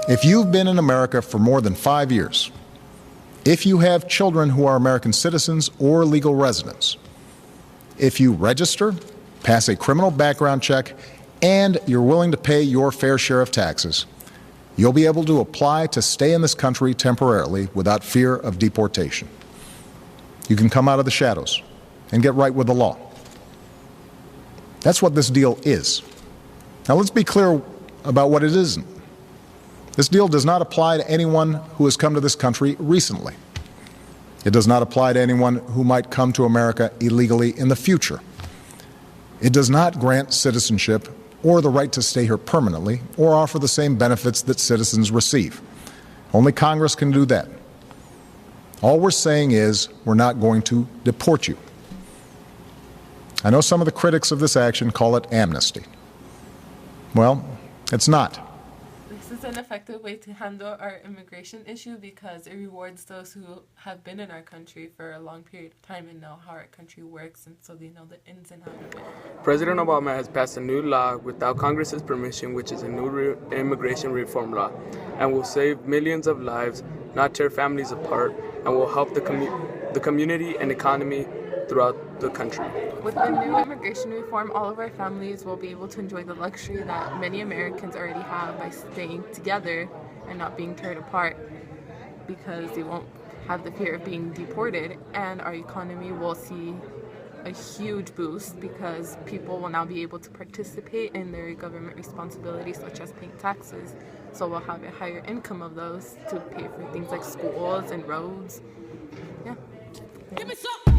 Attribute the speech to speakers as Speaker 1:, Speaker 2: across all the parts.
Speaker 1: If you've been in America for more than 5 years, if you have children who are American citizens or legal residents, if you register, pass a criminal background check, and you're willing to pay your fair share of taxes, you'll be able to apply to stay in this country temporarily without fear of deportation. You can come out of the shadows and get right with the law. That's what this deal is. Now let's be clear about what it isn't. This deal does not apply to anyone who has come to this country recently. It does not apply to anyone who might come to America illegally in the future. It does not grant citizenship or the right to stay here permanently or offer the same benefits that citizens receive. Only Congress can do that. All we're saying is we're not going to deport you. I know some of the critics of this action call it amnesty. Well, it's not.
Speaker 2: This is an effective way to handle our immigration issue because it rewards those who have been in our country for a long period of time and know how our country works, and so they know the ins and outs of it.
Speaker 3: President Obama has passed a new law without Congress's permission, which is a new immigration reform law, and will save millions of lives, not tear families apart, and will help the community and economy throughout the country.
Speaker 2: With the new immigration reform, all of our families will be able to enjoy the luxury that many Americans already have by staying together and not being torn apart, because they won't have the fear of being deported, and our economy will see a huge boost because people will now be able to participate in their government responsibilities such as paying taxes, so we'll have a higher income of those to pay for things like schools and roads. Yeah. Give me some.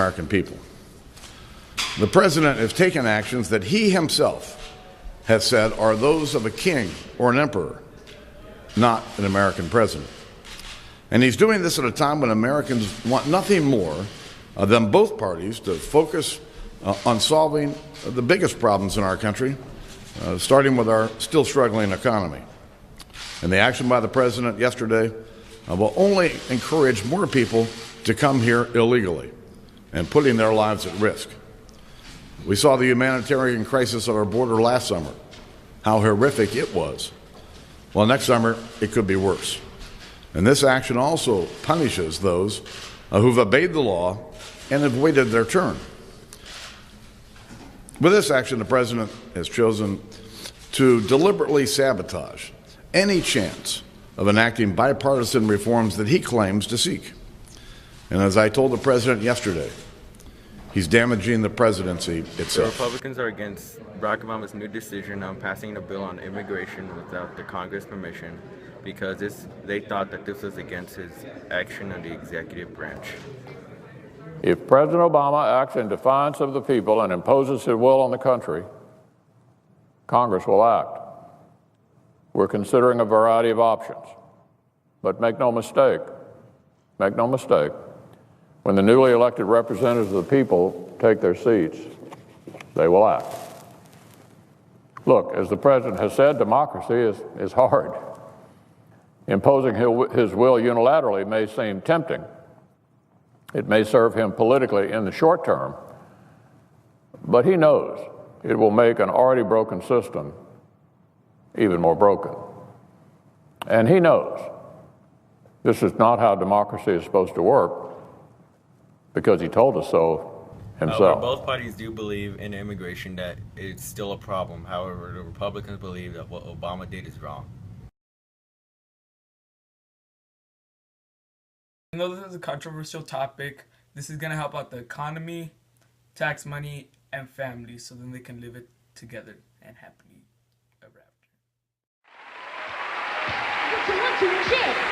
Speaker 4: American people. The president has taken actions that he himself has said are those of a king or an emperor, not an American president. And he's doing this at a time when Americans want nothing more than both parties to focus on solving the biggest problems in our country, starting with our still struggling economy. And the action by the president yesterday will only encourage more people to come here illegally and putting their lives at risk. We saw the humanitarian crisis at our border last summer, how horrific it was. Well, next summer, it could be worse. And this action also punishes those who've obeyed the law and have waited their turn. With this action, the president has chosen to deliberately sabotage any chance of enacting bipartisan reforms that he claims to seek. And as I told the president yesterday, he's damaging the presidency itself.
Speaker 5: The Republicans are against Barack Obama's new decision on passing a bill on immigration without the Congress permission because they thought that this was against his action on the executive branch.
Speaker 6: If President Obama acts in defiance of the people and imposes his will on the country, Congress will act. We're considering a variety of options. But make no mistake, when the newly elected representatives of the people take their seats, they will act. Look, as the president has said, democracy is hard. Imposing his will unilaterally may seem tempting. It may serve him politically in the short term, but he knows it will make an already broken system even more broken. And he knows this is not how democracy is supposed to work, because he told us so himself.
Speaker 5: Both parties do believe in immigration, that it's still a problem. However, the Republicans believe that what Obama did is wrong.
Speaker 3: Even though this is a controversial topic, this is going to help out the economy, tax money, and families, so then they can live it together and happily ever after.
Speaker 7: What you check?